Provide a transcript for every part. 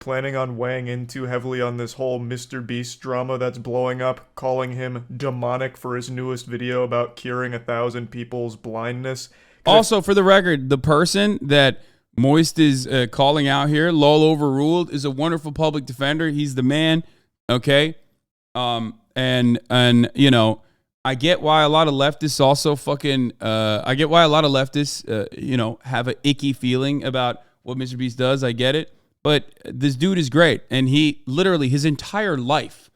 planning on weighing into heavily on this whole MrBeast drama that's blowing up, calling him demonic for his newest video about curing 1,000 people's blindness. Also, for the record, the person that Moist is calling out here, lol overruled, is a wonderful public defender. He's the man, okay? And you know, I get why a lot of leftists also fucking, I get why a lot of leftists, you know, have an icky feeling about what MrBeast does. I get it. But this dude is great. And he literally, his entire life,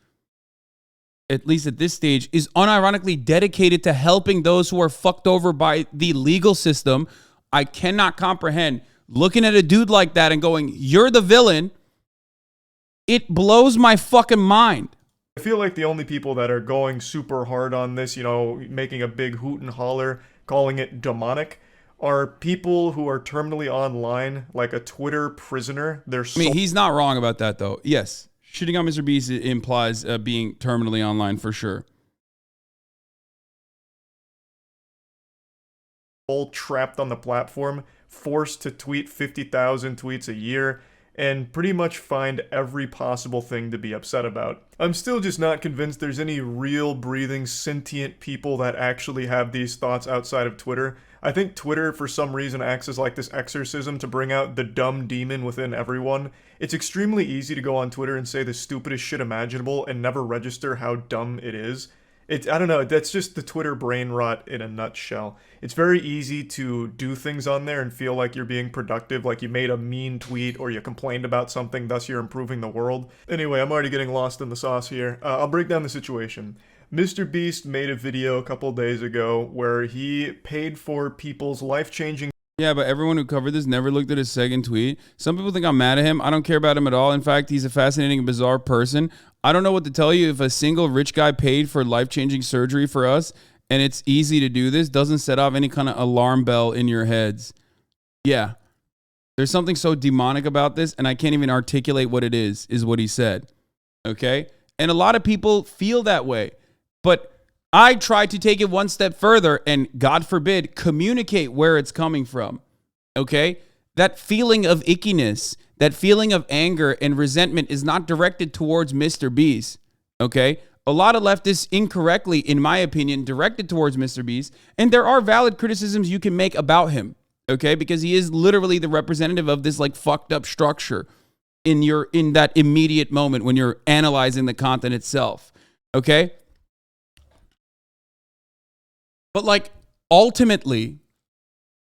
at least at this stage, is unironically dedicated to helping those who are fucked over by the legal system. I cannot comprehend looking at a dude like that and going, you're the villain. It blows my fucking mind. I feel like the only people that are going super hard on this, you know, making a big hoot and holler, calling it demonic, are people who are terminally online, like a Twitter prisoner. I mean, he's not wrong about that, though. Yes, shitting on MrBeast implies being terminally online for sure. All trapped on the platform, forced to tweet 50,000 tweets a year, and pretty much find every possible thing to be upset about. I'm still just not convinced there's any real, breathing, sentient people that actually have these thoughts outside of Twitter. I think Twitter, for some reason, acts as like this exorcism to bring out the dumb demon within everyone. It's extremely easy to go on Twitter and say the stupidest shit imaginable and never register how dumb it is. I don't know, that's just the Twitter brain rot in a nutshell. It's very easy to do things on there and feel like you're being productive, like you made a mean tweet or you complained about something, thus you're improving the world. Anyway, I'm already getting lost in the sauce here. I'll break down the situation. MrBeast made a video a couple days ago where he paid for people's life-changing... Yeah, but everyone who covered this never looked at his second tweet. Some people think I'm mad at him. I don't care about him at all. In fact, he's a fascinating and bizarre person. I don't know what to tell you. If a single rich guy paid for life-changing surgery for us, and it's easy to do this, doesn't set off any kind of alarm bell in your heads. Yeah. There's something so demonic about this, and I can't even articulate what it is what he said. Okay? And a lot of people feel that way. But I try to take it one step further and, God forbid, communicate where it's coming from. Okay? That feeling of ickiness, that feeling of anger and resentment is not directed towards MrBeast. Okay? A lot of leftists incorrectly, in my opinion, directed towards MrBeast. And there are valid criticisms you can make about him. Okay? Because he is literally the representative of this like fucked up structure in that immediate moment when you're analyzing the content itself. Okay? But like ultimately,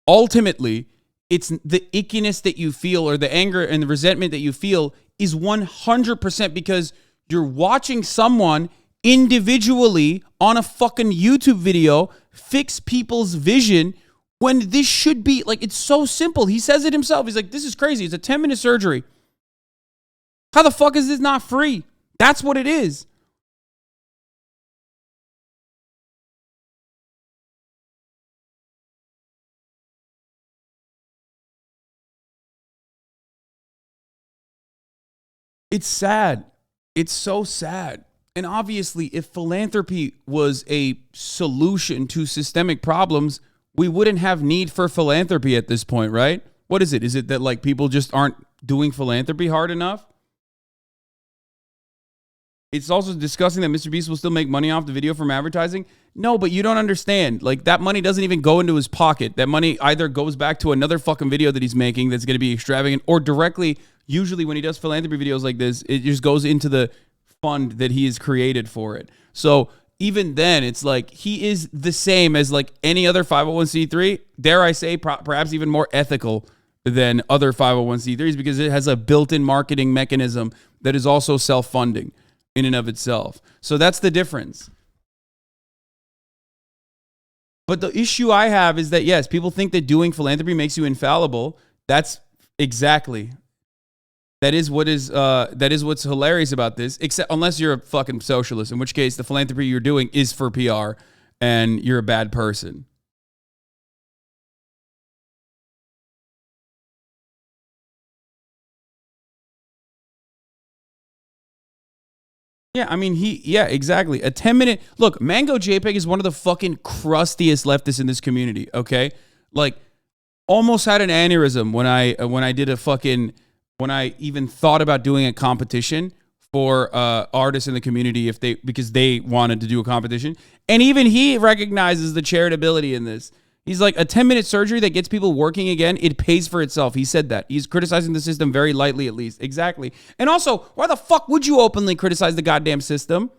it's the ickiness that you feel or the anger and the resentment that you feel is 100% because you're watching someone individually on a fucking YouTube video fix people's vision when this should be like, it's so simple. He says it himself. He's like, this is crazy. It's a 10-minute surgery. How the fuck is this not free? That's what it is. It's sad. It's so sad. And obviously, if philanthropy was a solution to systemic problems, we wouldn't have need for philanthropy at this point, right? What is it? Is it that like people just aren't doing philanthropy hard enough? It's also discussing that MrBeast will still make money off the video from advertising. No, but you don't understand. Like that money doesn't even go into his pocket. That money either goes back to another fucking video that he's making that's going to be extravagant or directly. Usually when he does philanthropy videos like this, it just goes into the fund that he has created for it. So even then, it's like he is the same as like any other 501c3. Dare I say, perhaps even more ethical than other 501c3s because it has a built-in marketing mechanism that is also self-funding in and of itself. So that's the difference. But the issue I have is that, yes, people think that doing philanthropy makes you infallible. That's exactly. That is what's hilarious about this, except unless you're a fucking socialist, in which case the philanthropy you're doing is for PR and you're a bad person. Yeah, I mean, exactly. A 10-minute, look, Mango JPEG is one of the fucking crustiest leftists in this community, okay? Like, almost had an aneurysm when I did a fucking when I even thought about doing a competition for artists in the community because they wanted to do a competition. And even he recognizes the charitability in this. He's like, a 10-minute surgery that gets people working again, it pays for itself. He said that. He's criticizing the system very lightly, at least. Exactly. And also, why the fuck would you openly criticize the goddamn system?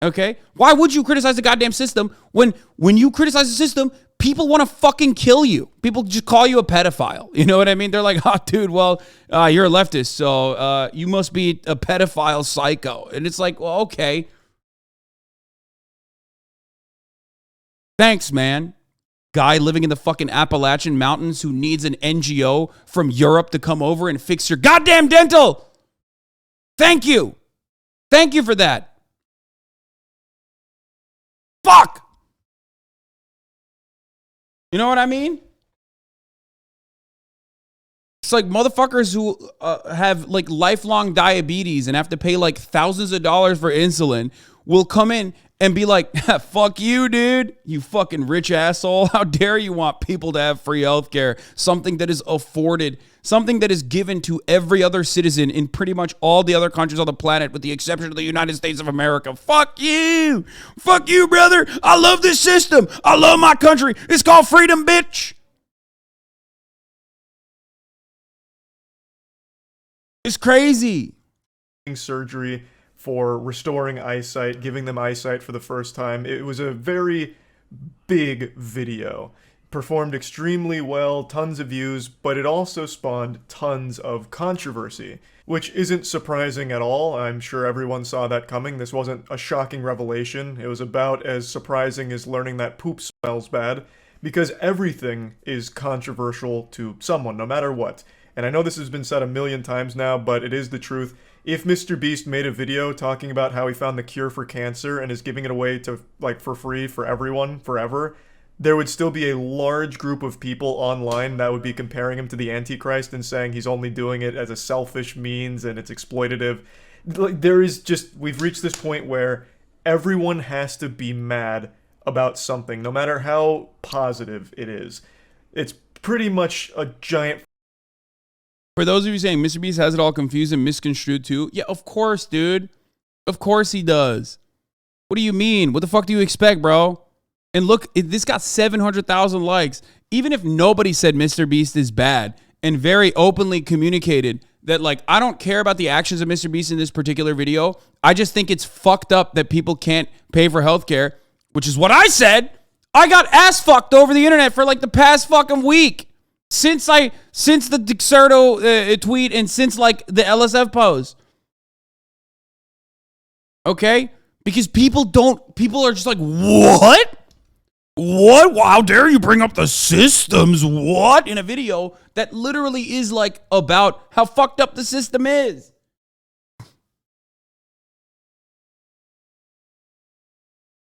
Okay? Why would you criticize the goddamn system when you criticize the system, people want to fucking kill you? People just call you a pedophile. You know what I mean? They're like, oh, dude, well, you're a leftist, so you must be a pedophile psycho. And it's like, well, okay. Thanks, man. Guy living in the fucking Appalachian Mountains who needs an NGO from Europe to come over and fix your goddamn dental. Thank you. Thank you for that. Fuck. You know what I mean? It's like motherfuckers who have like lifelong diabetes and have to pay like thousands of dollars for insulin will come in and be like, fuck you, dude. You fucking rich asshole. How dare you want people to have free healthcare? Something that is afforded, something that is given to every other citizen in pretty much all the other countries on the planet, with the exception of the United States of America. Fuck you. Fuck you, brother. I love this system. I love my country. It's called freedom, bitch. It's crazy. Surgery for restoring eyesight, giving them eyesight for the first time. It was a very big video. Performed extremely well, tons of views, but it also spawned tons of controversy, which isn't surprising at all. I'm sure everyone saw that coming. This wasn't a shocking revelation. It was about as surprising as learning that poop smells bad, because everything is controversial to someone, no matter what. And I know this has been said a million times now, but it is the truth. If MrBeast made a video talking about how he found the cure for cancer and is giving it away to, like, for free for everyone forever, there would still be a large group of people online that would be comparing him to the Antichrist and saying he's only doing it as a selfish means and it's exploitative. Like, we've reached this point where everyone has to be mad about something, no matter how positive it is. It's pretty much a giant. For those of you saying MrBeast has it all confused and misconstrued too, yeah, of course, dude. Of course he does. What do you mean? What the fuck do you expect, bro? And look, this got 700,000 likes. Even if nobody said MrBeast is bad and very openly communicated that, like, I don't care about the actions of MrBeast in this particular video. I just think it's fucked up that people can't pay for healthcare, which is what I said. I got ass fucked over the internet for like the past fucking week. Since the Dexerto tweet and since like the LSF post. Okay? Because people are just like, what? What? How dare you bring up the systems? What? In a video that literally is like about how fucked up the system is.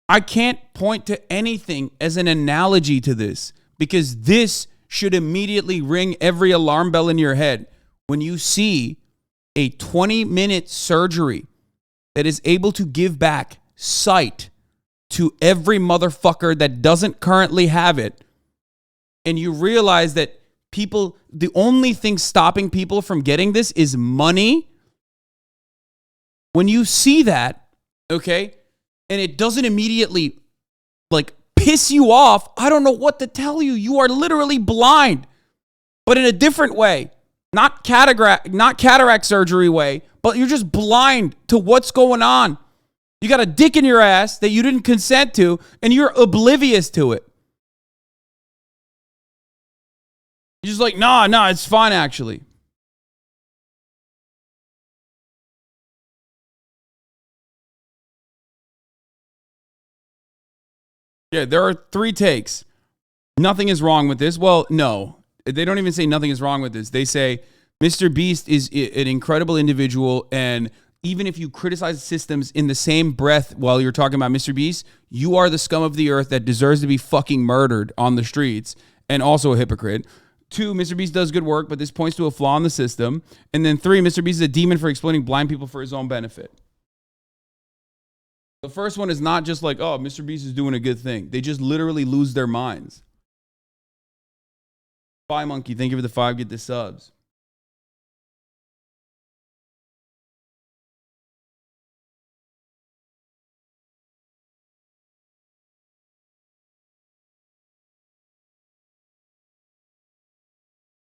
I can't point to anything as an analogy to this because this should immediately ring every alarm bell in your head when you see a 20-minute surgery that is able to give back sight to every motherfucker that doesn't currently have it. And you realize that the only thing stopping people from getting this is money. When you see that, okay, and it doesn't immediately like piss you off, I don't know what to tell you. You are literally blind, but in a different way. Not cataract surgery way, but you're just blind to what's going on. You got a dick in your ass that you didn't consent to, and you're oblivious to it. You're just like, nah, it's fine actually. Yeah, there are 3 takes. Nothing is wrong with this. Well, no. They don't even say nothing is wrong with this. They say MrBeast is an incredible individual, and even if you criticize systems in the same breath while you're talking about MrBeast, you are the scum of the earth that deserves to be fucking murdered on the streets, and also a hypocrite. 2, MrBeast does good work, but this points to a flaw in the system. And then 3, MrBeast is a demon for exploiting blind people for his own benefit. The first one is not just like, oh, MrBeast is doing a good thing. They just literally lose their minds. Bye, Monkey. Thank you for the 5. Get the subs.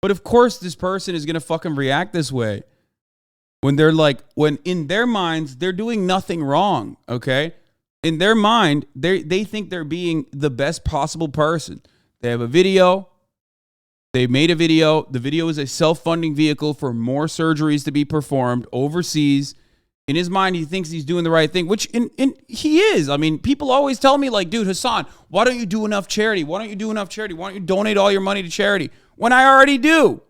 But of course, this person is going to fucking react this way when they're like, when in their minds, they're doing nothing wrong, okay? In their mind, they think they're being the best possible person. They have a video. They made a video. The video is a self-funding vehicle for more surgeries to be performed overseas. In his mind, he thinks he's doing the right thing, which he is. I mean, people always tell me like, dude, Hasan, why don't you do enough charity? Why don't you do enough charity? Why don't you donate all your money to charity? When I already do,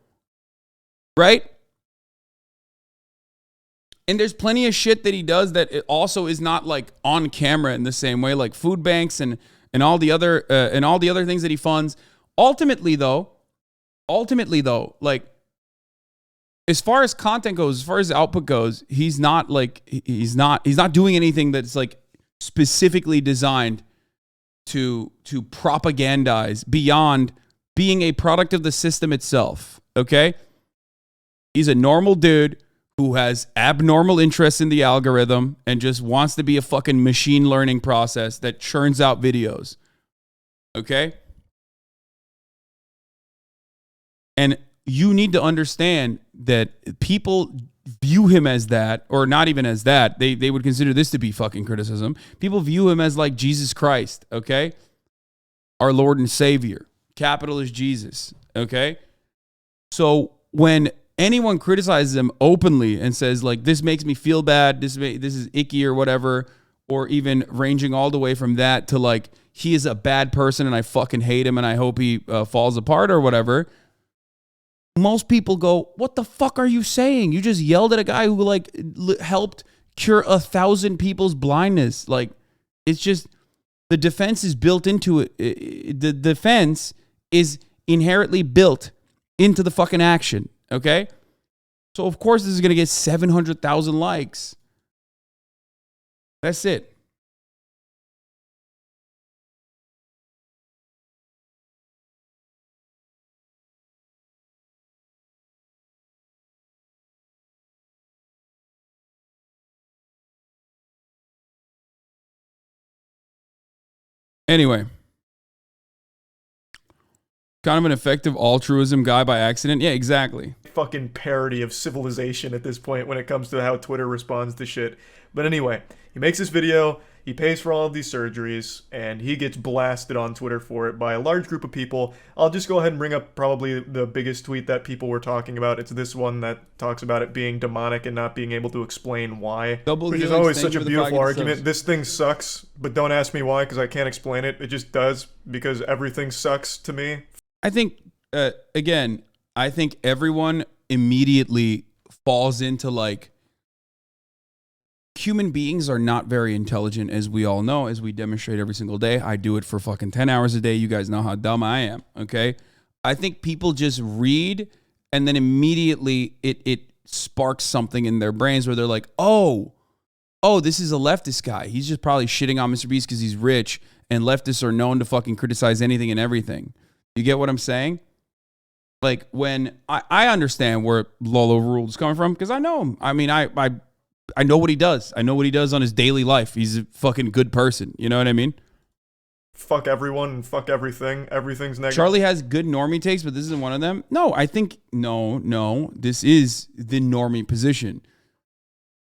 right? And there's plenty of shit that he does that it also is not like on camera in the same way, like food banks and all the other things that he funds. Ultimately though, like as far as content goes, as far as output goes, he's not doing anything that's like specifically designed to propagandize beyond being a product of the system itself. Okay, he's a normal dude who has abnormal interests in the algorithm and just wants to be a fucking machine learning process that churns out videos. Okay? And you need to understand that people view him as that, or not even as that. They would consider this to be fucking criticism. People view him as like Jesus Christ, okay? Our Lord and Savior. Capital is Jesus, okay? So when anyone criticizes him openly and says like, this makes me feel bad, this is icky or whatever, or even ranging all the way from that to like, he is a bad person and I fucking hate him and I hope he falls apart or whatever, most people go, what the fuck are you saying? You just yelled at a guy who like helped cure 1,000 people's blindness. Like, it's just, the defense is built into it. The defense is inherently built into the fucking action. Okay? So, of course, this is going to get 700,000 likes. That's it. Anyway. Kind of an effective altruism guy by accident. Yeah, exactly. Fucking parody of civilization at this point when it comes to how Twitter responds to shit. But anyway, he makes this video, he pays for all of these surgeries, and he gets blasted on Twitter for it by a large group of people. I'll just go ahead and bring up probably the biggest tweet that people were talking about. It's this one that talks about it being demonic and not being able to explain why. Which is always such a beautiful argument. This thing sucks, but don't ask me why because I can't explain it. It just does because everything sucks to me. I think, again, I think everyone immediately falls into like, human beings are not very intelligent, as we all know, as we demonstrate every single day. I do it for fucking 10 hours a day. You guys know how dumb I am, okay? I think people just read and then immediately it sparks something in their brains where they're like, oh, this is a leftist guy. He's just probably shitting on MrBeast because he's rich, and leftists are known to fucking criticize anything and everything. You get what I'm saying? Like, when I understand where Lolo Ruled is coming from because I know him. I mean, I know what he does. I know what he does on his daily life. He's a fucking good person. You know what I mean? Fuck everyone and fuck everything. Everything's negative. Charlie has good normie takes, but this isn't one of them. No, I think, no. This is the normie position.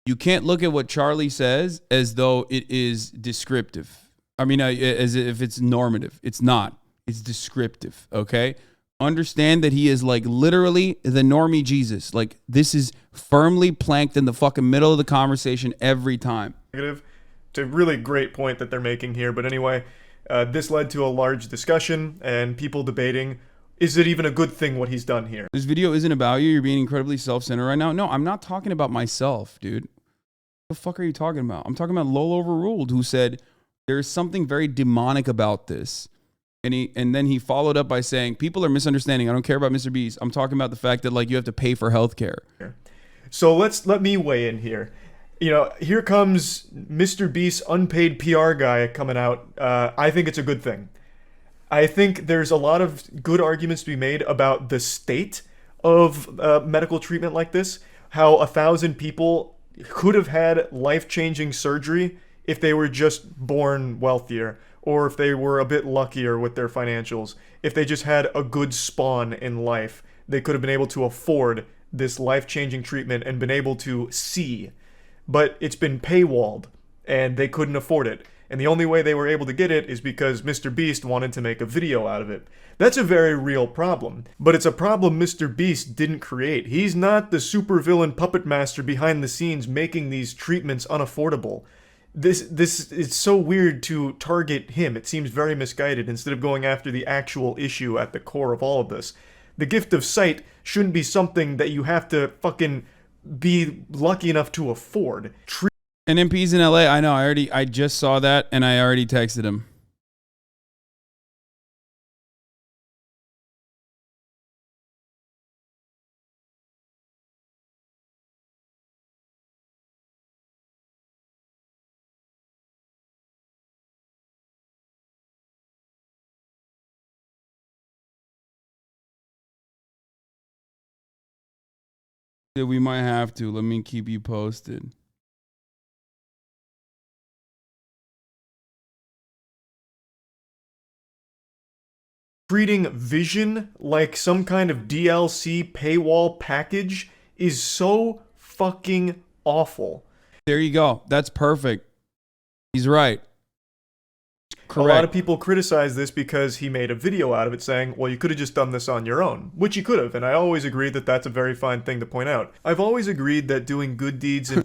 You can't look at what Charlie says as though it is descriptive. I mean, as if it's normative. It's not. It's descriptive, okay? Understand that he is like literally the normie Jesus. Like, this is firmly planked in the fucking middle of the conversation every time. It's a really great point that they're making here. But anyway, this led to a large discussion and people debating, is it even a good thing what he's done here? This video isn't about you. You're being incredibly self-centered right now. No, I'm not talking about myself, dude. What the fuck are you talking about? I'm talking about Lolo Overruled, who said there's something very demonic about this. And then he followed up by saying, people are misunderstanding. I don't care about MrBeast. I'm talking about the fact that like you have to pay for healthcare. So let me weigh in here. You know, here comes MrBeast's unpaid PR guy coming out. I think it's a good thing. I think there's a lot of good arguments to be made about the state of medical treatment like this. How 1,000 people could have had life-changing surgery if they were just born wealthier, or if they were a bit luckier with their financials, if they just had a good spawn in life they could have been able to afford this life-changing treatment and been able to see. But it's been paywalled, and they couldn't afford it. And the only way they were able to get it is because MrBeast wanted to make a video out of it. That's a very real problem. But it's a problem MrBeast didn't create. He's not the supervillain puppet master behind the scenes making these treatments unaffordable. This is so weird to target him. It seems very misguided instead of going after the actual issue at the core of all of this. The gift of sight shouldn't be something that you have to fucking be lucky enough to afford. And MP's in LA. I know. I just saw that and I already texted him. We might have to. Let me keep you posted. Treating Vision like some kind of DLC paywall package is so fucking awful. There you go. That's perfect. He's right. Correct. A lot of people criticize this because he made a video out of it saying, well, you could have just done this on your own, which you could have, and I always agree that that's a very fine thing to point out. I've always agreed that doing good deeds and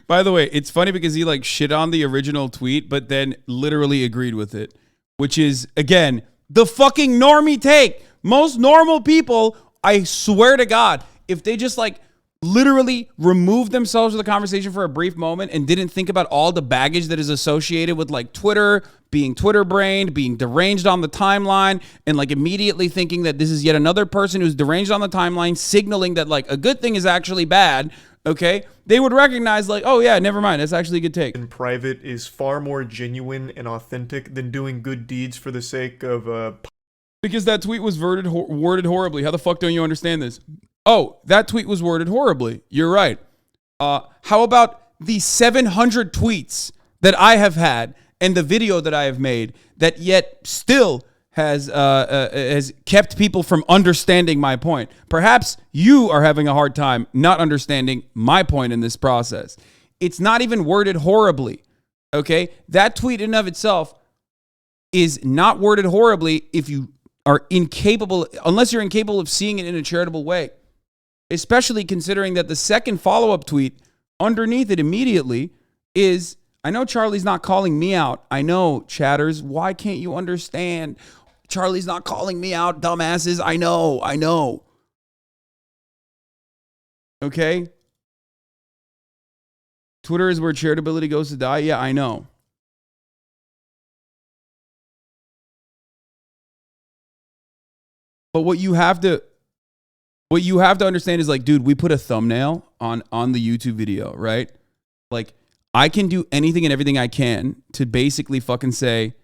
by the way, it's funny because he like shit on the original tweet, but then literally agreed with it, which is, again, the fucking normie take. Most normal people, I swear to God, if they just like literally removed themselves from the conversation for a brief moment and didn't think about all the baggage that is associated with like Twitter, being Twitter brained, being deranged on the timeline, and like immediately thinking that this is yet another person who's deranged on the timeline, signaling that like a good thing is actually bad, okay, they would recognize like, oh yeah, never mind, that's actually a good take. In private is far more genuine and authentic than doing good deeds for the sake of because that tweet was worded horribly. How the fuck don't you understand this? Oh, that tweet was worded horribly. You're right. How about the 700 tweets that I have had and the video that I have made that yet still has kept people from understanding my point? Perhaps you are having a hard time not understanding my point in this process. It's not even worded horribly, okay? That tweet in and of itself is not worded horribly if you are incapable, unless you're incapable of seeing it in a charitable way. Especially considering that the second follow-up tweet underneath it immediately is, I know Charlie's not calling me out. I know, chatters. Why can't you understand? Charlie's not calling me out, dumbasses. I know. Okay? Twitter is where charitability goes to die. Yeah, I know. But what you have to understand is like, dude, we put a thumbnail on the YouTube video, right? Like, I can do anything and everything I can to basically fucking say,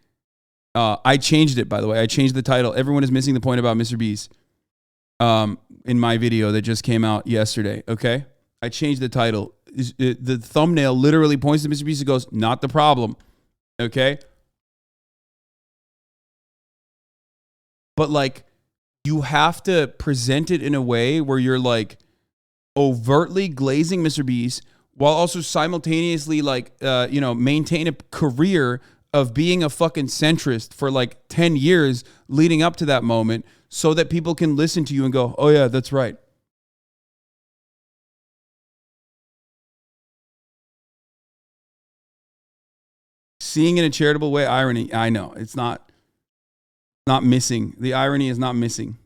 I changed it, by the way. I changed the title. Everyone is missing the point about MrBeast in my video that just came out yesterday, okay? I changed the title. The thumbnail literally points to MrBeast and goes, not the problem, okay? But like, you have to present it in a way where you're like overtly glazing MrBeast while also simultaneously like, maintain a career of being a fucking centrist for like 10 years leading up to that moment so that people can listen to you and go, oh yeah, that's right. Seeing in a charitable way, irony. I know it's not missing. The irony is not missing.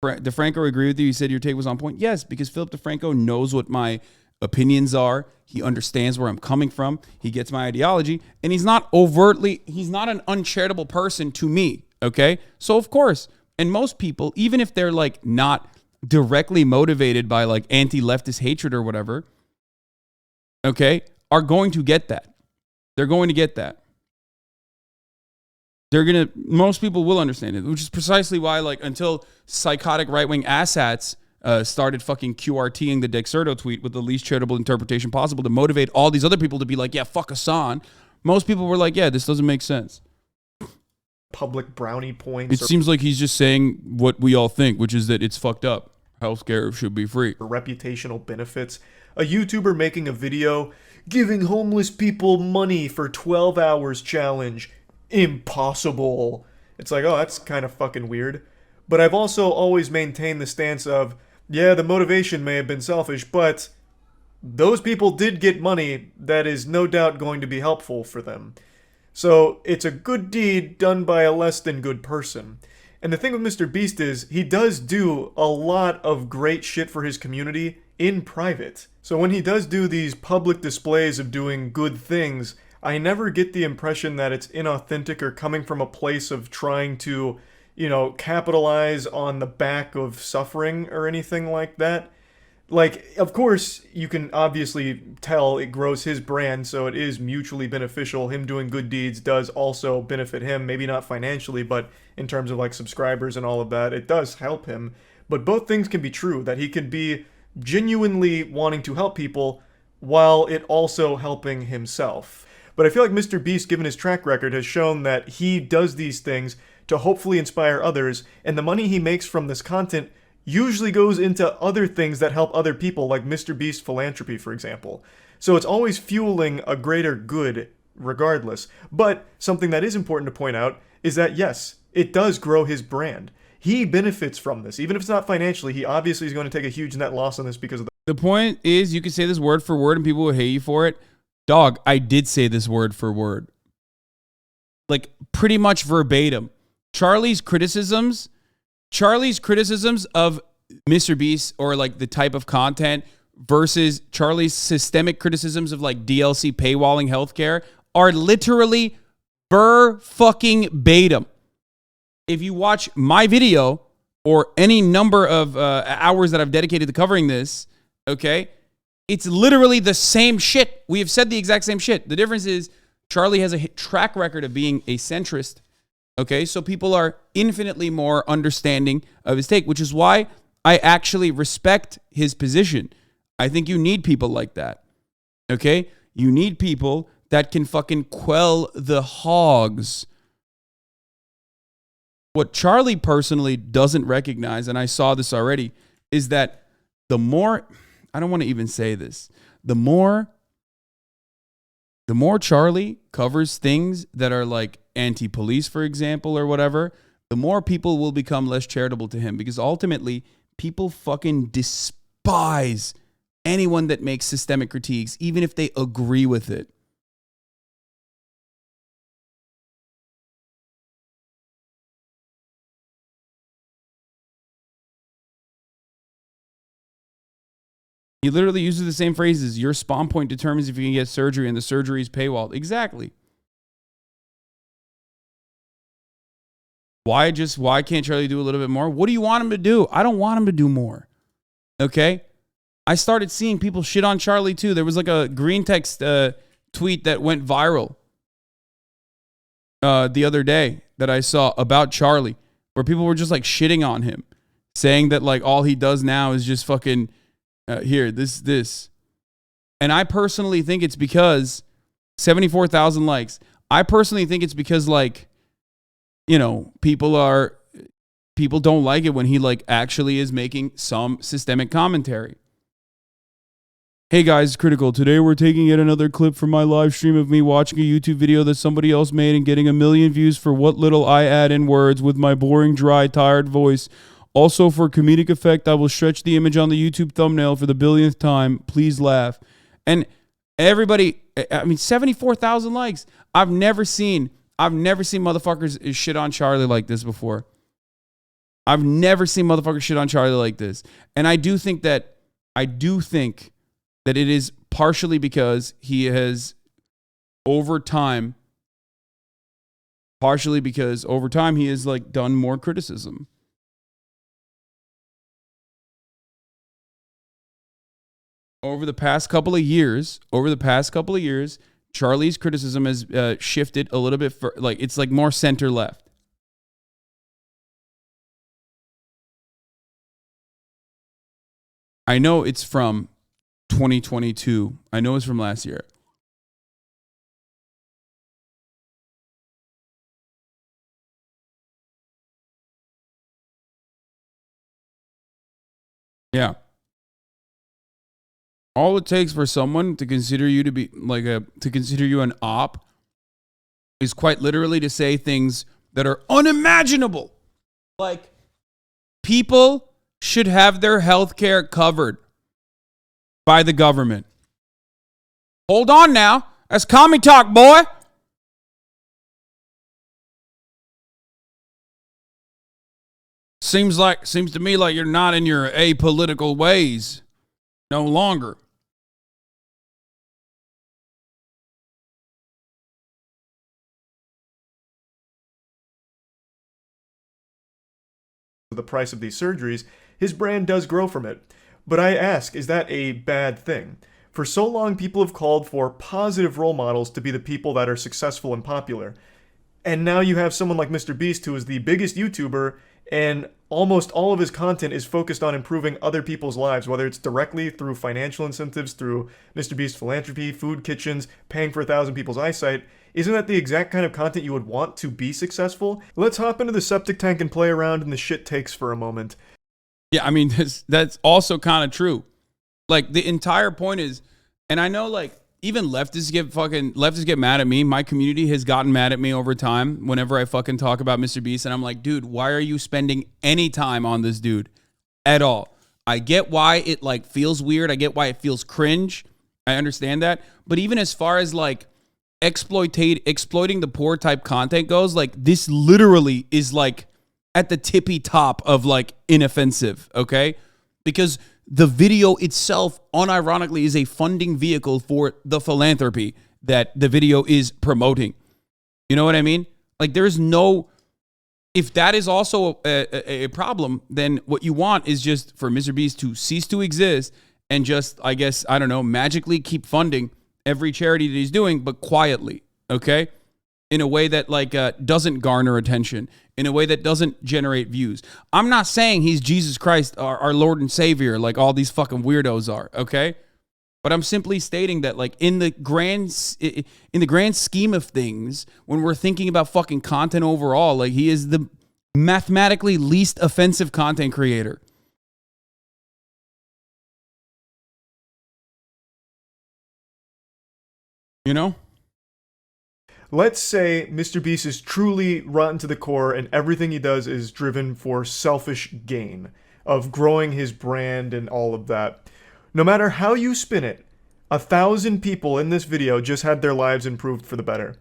DeFranco agree with you. He said your take was on point. Yes, because Philip DeFranco knows what my opinions are. He understands where I'm coming from. He gets my ideology. And he's not an uncharitable person to me. Okay? So of course, and most people, even if they're like not directly motivated by like anti-leftist hatred or whatever, okay, are going to get that. They're going to get that. Most people will understand it, which is precisely why, like, until psychotic right-wing asshats started fucking QRTing the Dexerto tweet with the least charitable interpretation possible to motivate all these other people to be like, yeah, fuck Hasan, most people were like, yeah, this doesn't make sense. public brownie It points seems like he's just saying what we all think, which is that it's fucked up. Healthcare should be free. or reputational benefits. A YouTuber making a video giving homeless people money for 12 hours challenge. Impossible. It's like, oh, that's kind of fucking weird. But I've also always maintained the stance of, yeah, the motivation may have been selfish, but those people did get money that is no doubt going to be helpful for them. So it's a good deed done by a less than good person. And the thing with MrBeast is, he does do a lot of great shit for his community in private. So when he does do these public displays of doing good things, I never get the impression that it's inauthentic or coming from a place of trying to, capitalize on the back of suffering or anything like that. Like, of course, you can obviously tell it grows his brand, so it is mutually beneficial. Him doing good deeds does also benefit him, maybe not financially, but in terms of like subscribers and all of that, it does help him. But both things can be true, that he can be genuinely wanting to help people while it also helping himself. But I feel like MrBeast, given his track record, has shown that he does these things to hopefully inspire others, and the money he makes from this content usually goes into other things that help other people, like MrBeast philanthropy, for example. So it's always fueling a greater good regardless. But something that is important to point out is that, yes, it does grow his brand. He benefits from this. Even if it's not financially, he obviously is going to take a huge net loss on this because of The point is, you can say this word for word and people will hate you for it. Dog, I did say this word for word. Like, pretty much verbatim. Charlie's criticisms of MrBeast or like the type of content versus Charlie's systemic criticisms of like DLC paywalling healthcare are literally fucking-batum. If you watch my video or any number of hours that I've dedicated to covering this, okay, it's literally the same shit. We have said the exact same shit. The difference is Charlie has a track record of being a centrist. Okay, so people are infinitely more understanding of his take, which is why I actually respect his position. I think you need people like that. Okay? You need people that can fucking quell the hogs. What Charlie personally doesn't recognize, and I saw this already, is that the more, I don't want to even say this, the more Charlie covers things that are like anti-police, for example, or whatever, the more people will become less charitable to him, because ultimately people fucking despise anyone that makes systemic critiques, even if they agree with it. He literally uses the same phrases. Your spawn point determines if you can get surgery, and the surgery is paywalled. Exactly. Why can't Charlie do a little bit more? What do you want him to do? I don't want him to do more. Okay? I started seeing people shit on Charlie too. There was like a green text tweet that went viral the other day that I saw about Charlie, where people were just like shitting on him, saying that like all he does now is just fucking this. And I personally think it's because 74,000 likes. I personally think it's because like, people don't like it when he like actually is making some systemic commentary. Hey guys, Critical. Today we're taking yet another clip from my live stream of me watching a YouTube video that somebody else made and getting 1 million views for what little I add in words with my boring, dry, tired voice. Also, for comedic effect, I will stretch the image on the YouTube thumbnail for the billionth time. Please laugh. And everybody, 74,000 likes. I've never seen motherfuckers shit on Charlie like this before. I've never seen motherfuckers shit on Charlie like this. And I do think that it is partially because he has over time he has like done more criticism. Over the past couple of years, Charlie's criticism has shifted a little bit it's like more center left. I know it's from 2022. I know it's from last year. Yeah. All it takes for someone to consider you to be to consider you an op is quite literally to say things that are unimaginable. Like, people should have their health care covered by the government. Hold on now. That's commie talk, boy. Seems to me like you're not in your apolitical ways no longer. The price of these surgeries, his brand does grow from it. But I ask, is that a bad thing? For so long, people have called for positive role models to be the people that are successful and popular. And now you have someone like MrBeast, who is the biggest YouTuber, and almost all of his content is focused on improving other people's lives, whether it's directly through financial incentives, through MrBeast philanthropy, food kitchens, paying for 1,000 people's eyesight. Isn't that the exact kind of content you would want to be successful? Let's hop into the septic tank and play around in the shit takes for a moment. Yeah, I mean, that's also kind of true. Like, the entire point is, and I know, like, even leftists get mad at me. My community has gotten mad at me over time whenever I fucking talk about MrBeast, and I'm like, dude, why are you spending any time on this dude at all? I get why it like feels weird. I get why it feels cringe. I understand that. But even as far as like exploiting the poor type content goes, like, this literally is like at the tippy top of like inoffensive, okay? Because the video itself, unironically, is a funding vehicle for the philanthropy that the video is promoting. You know what I mean? Like, there's no... If that is also a problem, then what you want is just for MrBeast to cease to exist and just, I guess, I don't know, magically keep funding every charity that he's doing, but quietly, okay? In a way that, like, doesn't garner attention, in a way that doesn't generate views. I'm not saying he's Jesus Christ, our Lord and Savior, like all these fucking weirdos are, okay? But I'm simply stating that, like, in the grand scheme of things, when we're thinking about fucking content overall, like, he is the mathematically least offensive content creator. You know? Let's say MrBeast is truly rotten to the core and everything he does is driven for selfish gain, of growing his brand and all of that. No matter how you spin it, 1,000 people in this video just had their lives improved for the better.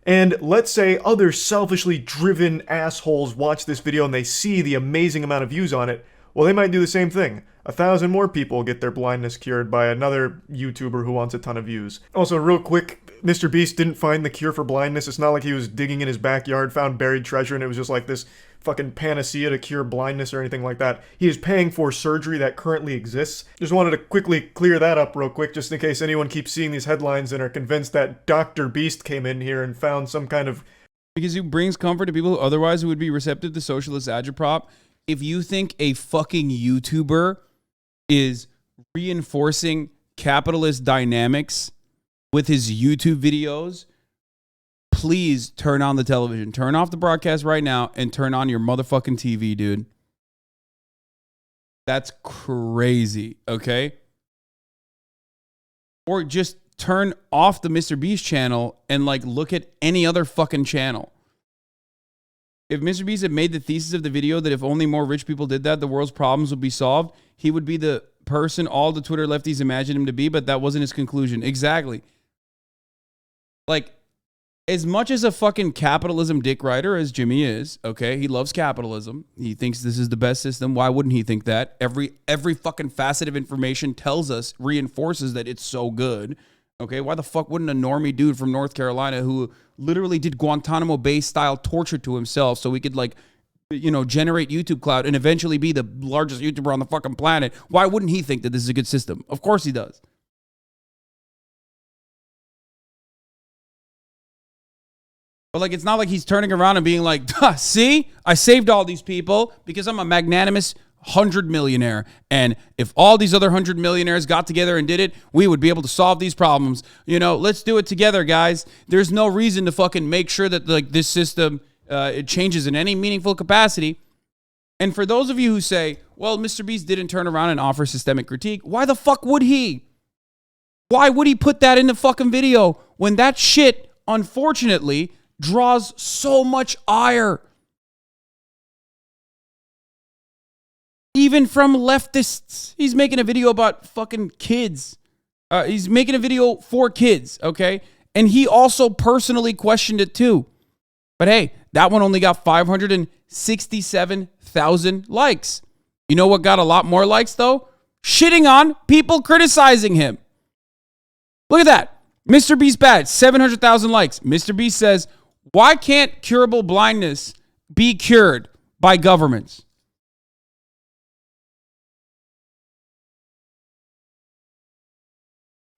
And let's say other selfishly driven assholes watch this video and they see the amazing amount of views on it. Well, they might do the same thing. 1,000 more people get their blindness cured by another YouTuber who wants a ton of views. Also, real quick, MrBeast didn't find the cure for blindness. It's not like he was digging in his backyard, found buried treasure, and it was just like this fucking panacea to cure blindness or anything like that. He is paying for surgery that currently exists. Just wanted to quickly clear that up real quick, just in case anyone keeps seeing these headlines and are convinced that Dr. Beast came in here and found some kind of... Because he brings comfort to people who otherwise would be receptive to socialist agitprop. If you think a fucking YouTuber is reinforcing capitalist dynamics with his YouTube videos, please turn on the television. Turn off the broadcast right now and turn on your motherfucking TV, dude. That's crazy, okay? Or just turn off the MrBeast channel and, like, look at any other fucking channel. If MrBeast had made the thesis of the video that if only more rich people did that, the world's problems would be solved, he would be the person all the Twitter lefties imagined him to be, but that wasn't his conclusion. Exactly. Like, as much as a fucking capitalism dick rider as Jimmy is, okay, he loves capitalism. He thinks this is the best system. Why wouldn't he think that? Every fucking facet of information tells us, reinforces that it's so good. Okay, why the fuck wouldn't a normie dude from North Carolina who literally did Guantanamo Bay style torture to himself so he could, like, you know, generate YouTube clout and eventually be the largest YouTuber on the fucking planet, why wouldn't he think that this is a good system? Of course he does. But, like, it's not like he's turning around and being like, see, I saved all these people because I'm a magnanimous 100 millionaire. And if all these other 100 millionaires got together and did it, we would be able to solve these problems. You know, let's do it together, guys. There's no reason to fucking make sure that, like, this system it changes in any meaningful capacity. And for those of you who say, well, MrBeast didn't turn around and offer systemic critique, why the fuck would he? Why would he put that in the fucking video when that shit, unfortunately, draws so much ire? Even from leftists. He's making a video about fucking kids. He's making a video for kids, okay? And he also personally questioned it too. But hey, that one only got 567,000 likes. You know what got a lot more likes though? Shitting on people criticizing him. Look at that. MrBeast bad, 700,000 likes. MrBeast says, why can't curable blindness be cured by governments?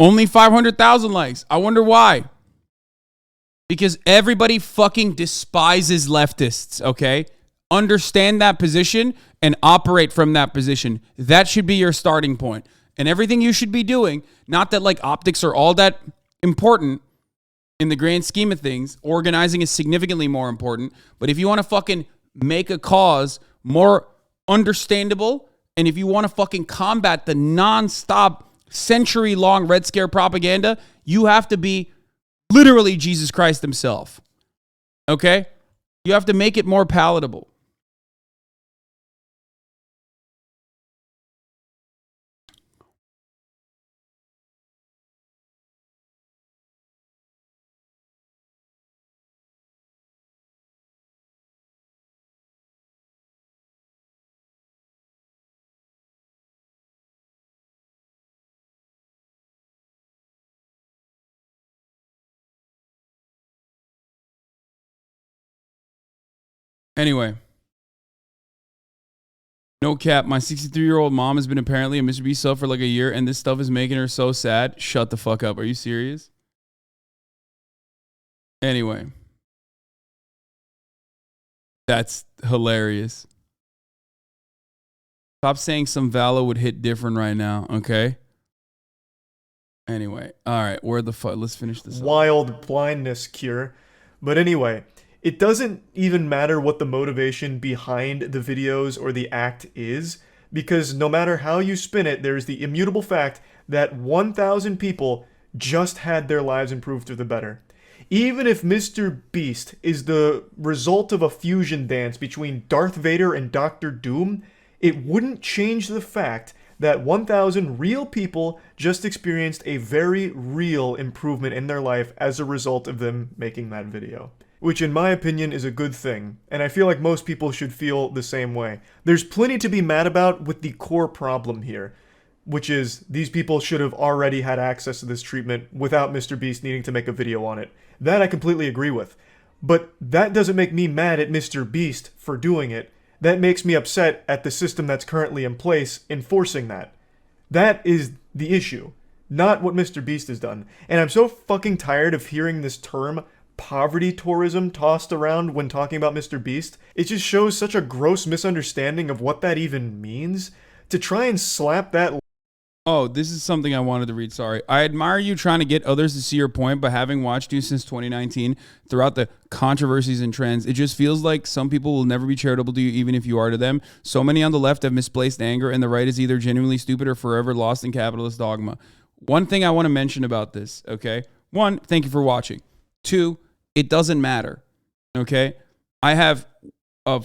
Only 500,000 likes. I wonder why. Because everybody fucking despises leftists, okay? Understand that position and operate from that position. That should be your starting point. And everything you should be doing, not that like optics are all that important in the grand scheme of things. Organizing is significantly more important. But if you want to fucking make a cause more understandable, and if you want to fucking combat the nonstop century-long Red Scare propaganda, you have to be literally Jesus Christ himself. Okay? You have to make it more palatable. Anyway, no cap. My 63-year-old mom has been apparently a MrBeast sub for like a year, and this stuff is making her so sad. Shut the fuck up. Are you serious? Anyway, that's hilarious. Stop saying some Valo would hit different right now, okay? Anyway, all right. Where the fuck? Let's finish this up. Wild blindness cure. But anyway, it doesn't even matter what the motivation behind the videos or the act is, because no matter how you spin it, there's the immutable fact that 1,000 people just had their lives improved for the better. Even if MrBeast is the result of a fusion dance between Darth Vader and Doctor Doom, it wouldn't change the fact that 1,000 real people just experienced a very real improvement in their life as a result of them making that video. Which in my opinion is a good thing, and I feel like most people should feel the same way. There's plenty to be mad about with the core problem here, which is these people should have already had access to this treatment without MrBeast needing to make a video on it. That I completely agree with. But that doesn't make me mad at MrBeast for doing it. That makes me upset at the system that's currently in place enforcing that. That is the issue, not what MrBeast has done. And I'm so fucking tired of hearing this term poverty tourism tossed around when talking about MrBeast. It just shows such a gross misunderstanding of what that even means. To try and slap that... Oh, this is something I wanted to read, sorry. I admire you trying to get others to see your point, but having watched you since 2019, throughout the controversies and trends, it just feels like some people will never be charitable to you, even if you are to them. So many on the left have misplaced anger, and the right is either genuinely stupid or forever lost in capitalist dogma. One thing I want to mention about this, okay? One, thank you for watching. Two, it doesn't matter, okay? I have a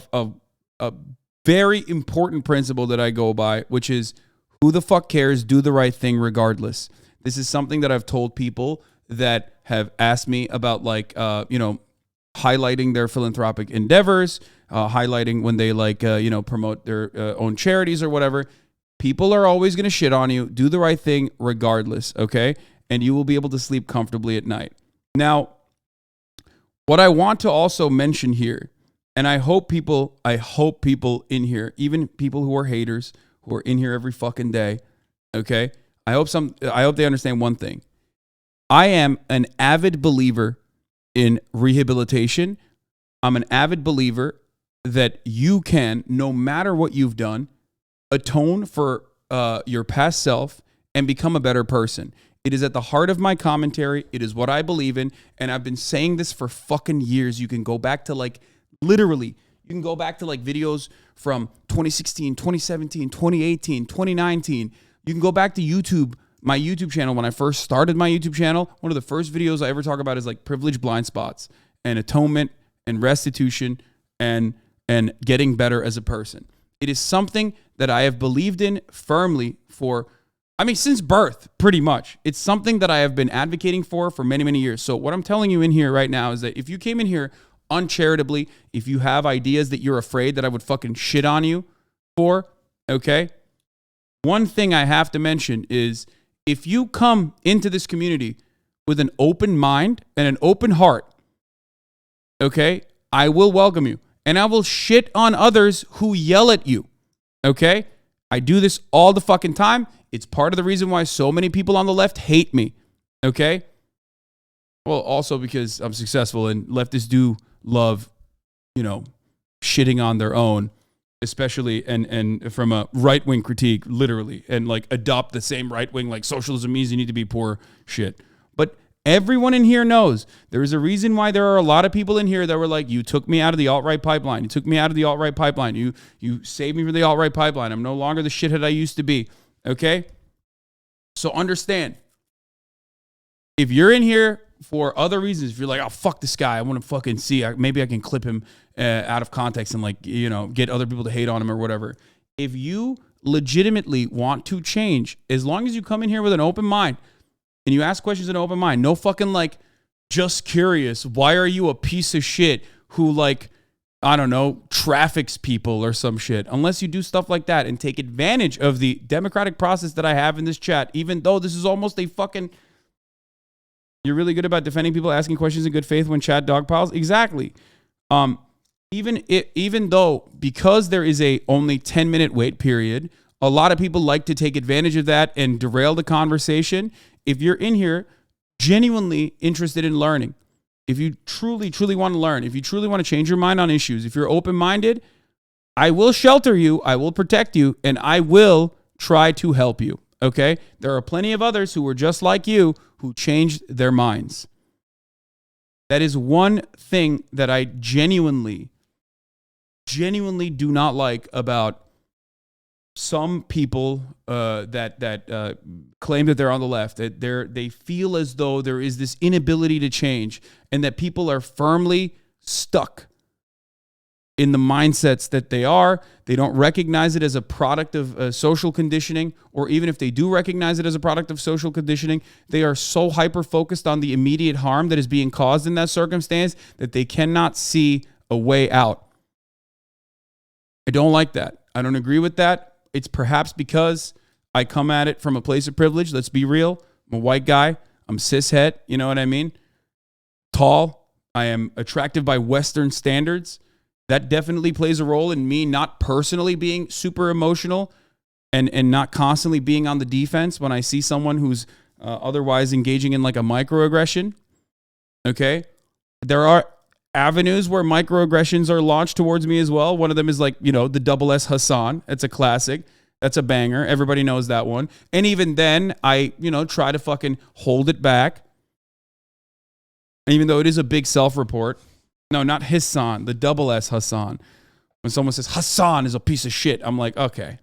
very important principle that I go by, which is who the fuck cares? Do the right thing regardless. This is something that I've told people that have asked me about, like, highlighting their philanthropic endeavors, highlighting when they, like, promote their own charities or whatever. People are always going to shit on you. Do the right thing regardless, okay? And you will be able to sleep comfortably at night. Now, what I want to also mention here, and I hope people in here, even people who are haters, who are in here every fucking day, okay? I hope they understand one thing. I am an avid believer in rehabilitation. I'm an avid believer that you can, no matter what you've done, atone for your past self and become a better person. It is at the heart of my commentary. It is what I believe in. And I've been saying this for fucking years. You can go back to, like, literally You can go back to like videos from 2016, 2017, 2018, 2019. You can go back to YouTube, my YouTube channel. When I first started my YouTube channel, one of the first videos I ever talk about is like privilege blind spots and atonement and restitution and getting better as a person. It is something that I have believed in firmly since birth, pretty much. It's something that I have been advocating for many, many years. So what I'm telling you in here right now is that if you came in here uncharitably, if you have ideas that you're afraid that I would fucking shit on you for, okay? One thing I have to mention is if you come into this community with an open mind and an open heart, okay, I will welcome you. And I will shit on others who yell at you, okay? I do this all the fucking time. It's part of the reason why so many people on the left hate me, okay? Well, also because I'm successful and leftists do love, shitting on their own, especially and from a right-wing critique, literally, and like adopt the same right-wing, like socialism means you need to be poor shit. But everyone in here knows there is a reason why there are a lot of people in here that were like, you took me out of the alt-right pipeline. You took me out of the alt-right pipeline. You saved me from the alt-right pipeline. I'm no longer the shithead I used to be. Okay? So understand, if you're in here for other reasons, if you're like, oh, fuck this guy, I want to fucking see, maybe I can clip him out of context and like, get other people to hate on him or whatever. If you legitimately want to change, as long as you come in here with an open mind and you ask questions in an open mind, no fucking like, just curious, why are you a piece of shit who like, I don't know, traffics people or some shit. Unless you do stuff like that and take advantage of the democratic process that I have in this chat, even though this is almost a fucking... You're really good about defending people asking questions in good faith when chat dogpiles? Exactly. Even though, because there is a only 10-minute wait period, a lot of people like to take advantage of that and derail the conversation. If you're in here genuinely interested in learning, if you truly, truly want to learn, if you truly want to change your mind on issues, if you're open-minded, I will shelter you, I will protect you, and I will try to help you, okay? There are plenty of others who were just like you who changed their minds. That is one thing that I genuinely do not like about some people that claim that they're on the left, that they feel as though there is this inability to change and that people are firmly stuck in the mindsets that they are. They don't recognize it as a product of social conditioning, or even if they do recognize it as a product of social conditioning, they are so hyper-focused on the immediate harm that is being caused in that circumstance that they cannot see a way out. I don't like that. I don't agree with that. It's perhaps because I come at it from a place of privilege. Let's be real. I'm a white guy. I'm cishet. You know what I mean? Tall. I am attractive by Western standards. That definitely plays a role in me not personally being super emotional and not constantly being on the defense when I see someone who's otherwise engaging in like a microaggression. Okay? There are avenues where microaggressions are launched towards me as well. One of them is like, the double S Hasan. It's a classic. That's a banger. Everybody knows that one. And even then, I, try to fucking hold it back. Even though it is a big self-report. No, not Hasan, the double S Hasan. When someone says Hasan is a piece of shit, I'm like, okay.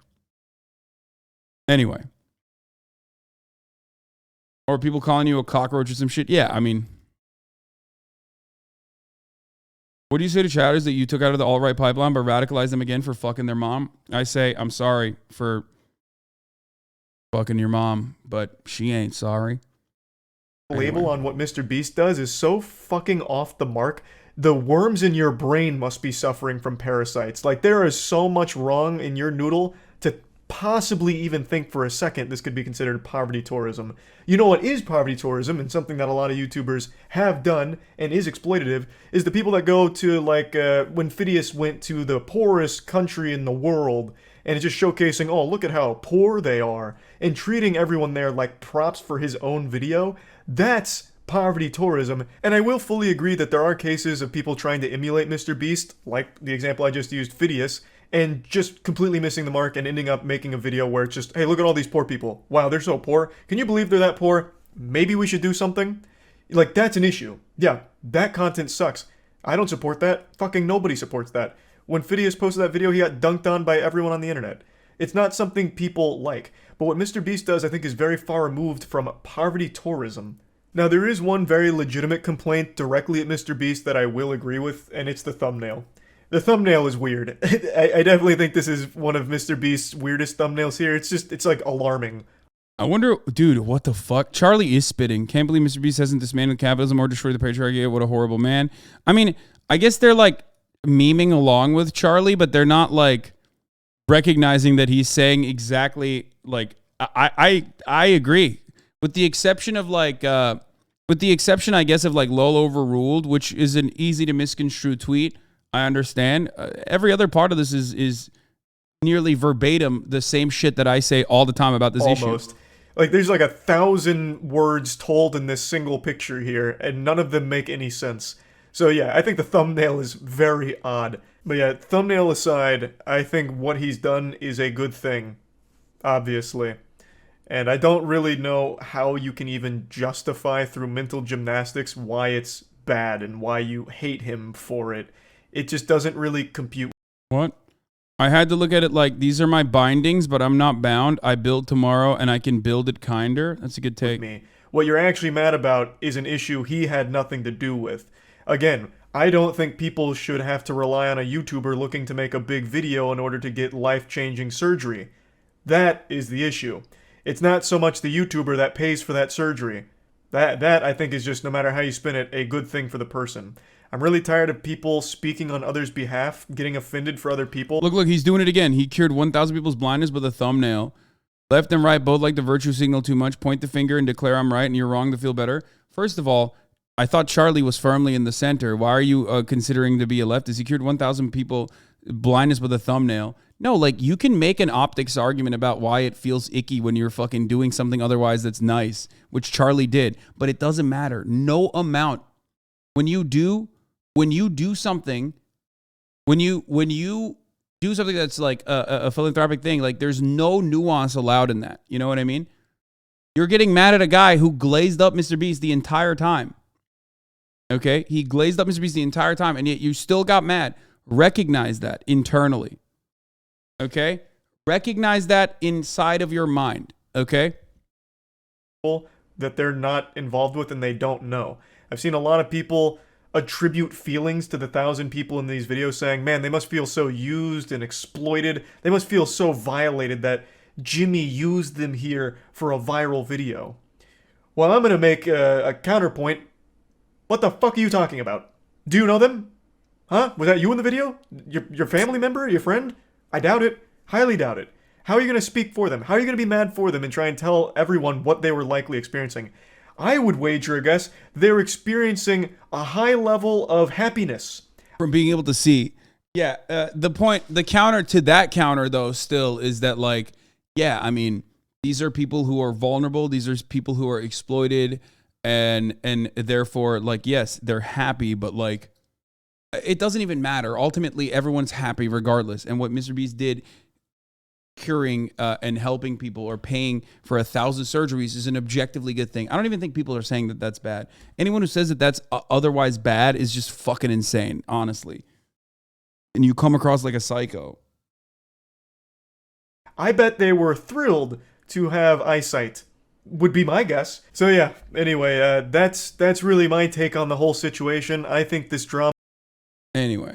Anyway. Or people calling you a cockroach or some shit. Yeah, I mean... What do you say to chatters that you took out of the alt-right pipeline but radicalized them again for fucking their mom? I say, I'm sorry for fucking your mom, but she ain't sorry. Label on what MrBeast does is so fucking off the mark. The worms in your brain must be suffering from parasites. Like, there is so much wrong in your noodle to possibly even think for a second this could be considered poverty tourism. You know what is poverty tourism, and something that a lot of YouTubers have done and is exploitative, is the people that go to, like, when Phidias went to the poorest country in the world, and it's just showcasing, oh, look at how poor they are, and treating everyone there like props for his own video. That's poverty tourism, and I will fully agree that there are cases of people trying to emulate MrBeast, like the example I just used, Phidias, and just completely missing the mark and ending up making a video where it's just, hey, look at all these poor people. Wow, they're so poor. Can you believe they're that poor? Maybe we should do something? Like, that's an issue. Yeah, that content sucks. I don't support that. Fucking nobody supports that. When Phidias posted that video, he got dunked on by everyone on the internet. It's not something people like. But what MrBeast does, I think, is very far removed from poverty tourism. Now, there is one very legitimate complaint directly at MrBeast that I will agree with, and it's the thumbnail. The thumbnail is weird. I definitely think this is one of MrBeast's weirdest thumbnails here. It's like alarming. I wonder, dude, what the fuck? Charlie is spitting. Can't believe MrBeast hasn't dismantled capitalism or destroyed the patriarchy. What a horrible man. I mean, I guess they're like memeing along with Charlie, but they're not like recognizing that he's saying exactly like I agree. With the exception of like with the exception, I guess, of like LOL overruled, which is an easy to misconstrue tweet. I understand. Every other part of this is nearly verbatim the same shit that I say all the time about this issue. Almost. Like, there's like 1,000 words told in this single picture here, and none of them make any sense. So yeah, I think the thumbnail is very odd. But yeah, thumbnail aside, I think what he's done is a good thing, obviously. And I don't really know how you can even justify through mental gymnastics why it's bad and why you hate him for it. It just doesn't really compute. What? I had to look at it like, these are my bindings, but I'm not bound. I build tomorrow, and I can build it kinder. That's a good take. Me. What you're actually mad about is an issue he had nothing to do with. Again, I don't think people should have to rely on a YouTuber looking to make a big video in order to get life-changing surgery. That is the issue. It's not so much the YouTuber that pays for that surgery. That I think is just, no matter how you spin it, a good thing for the person. I'm really tired of people speaking on others' behalf, getting offended for other people. Look, he's doing it again. He cured 1,000 people's blindness with a thumbnail. Left and right both like the virtue signal too much. Point the finger and declare I'm right and you're wrong to feel better. First of all, I thought Charlie was firmly in the center. Why are you considering to be a leftist? He cured 1,000 people blindness with a thumbnail. No, like, you can make an optics argument about why it feels icky when you're fucking doing something otherwise that's nice, which Charlie did. But it doesn't matter. No amount. When you do something, when you do something that's like a philanthropic thing, like, there's no nuance allowed in that. You know what I mean? You're getting mad at a guy who glazed up MrBeast the entire time. Okay? He glazed up MrBeast the entire time, and yet you still got mad. Recognize that internally. Okay? Recognize that inside of your mind. Okay? That they're not involved with and they don't know. I've seen a lot of people attribute feelings to the 1,000 people in these videos saying, man, they must feel so used and exploited. They must feel so violated that Jimmy used them here for a viral video. Well, I'm going to make a counterpoint. What the fuck are you talking about? Do you know them? Huh? Was that you in the video? Your family member? Your friend? I doubt it. Highly doubt it. How are you going to speak for them? How are you going to be mad for them and try and tell everyone what they were likely experiencing? I would wager a guess they're experiencing a high level of happiness from being able to see. Yeah, the counter to that counter, though, still is that, like, yeah, I mean, these are people who are vulnerable. These are people who are exploited, and therefore, like, yes, they're happy, but, like, it doesn't even matter. Ultimately, everyone's happy regardless. And what MrBeast did, curing and helping people or paying for 1,000 surgeries, is an objectively good thing. I don't even think people are saying that that's bad. Anyone who says that that's otherwise bad is just fucking insane, honestly. And you come across like a psycho. I bet they were thrilled to have eyesight, would be my guess. So yeah, anyway, that's really my take on the whole situation. I think this drama... Anyway,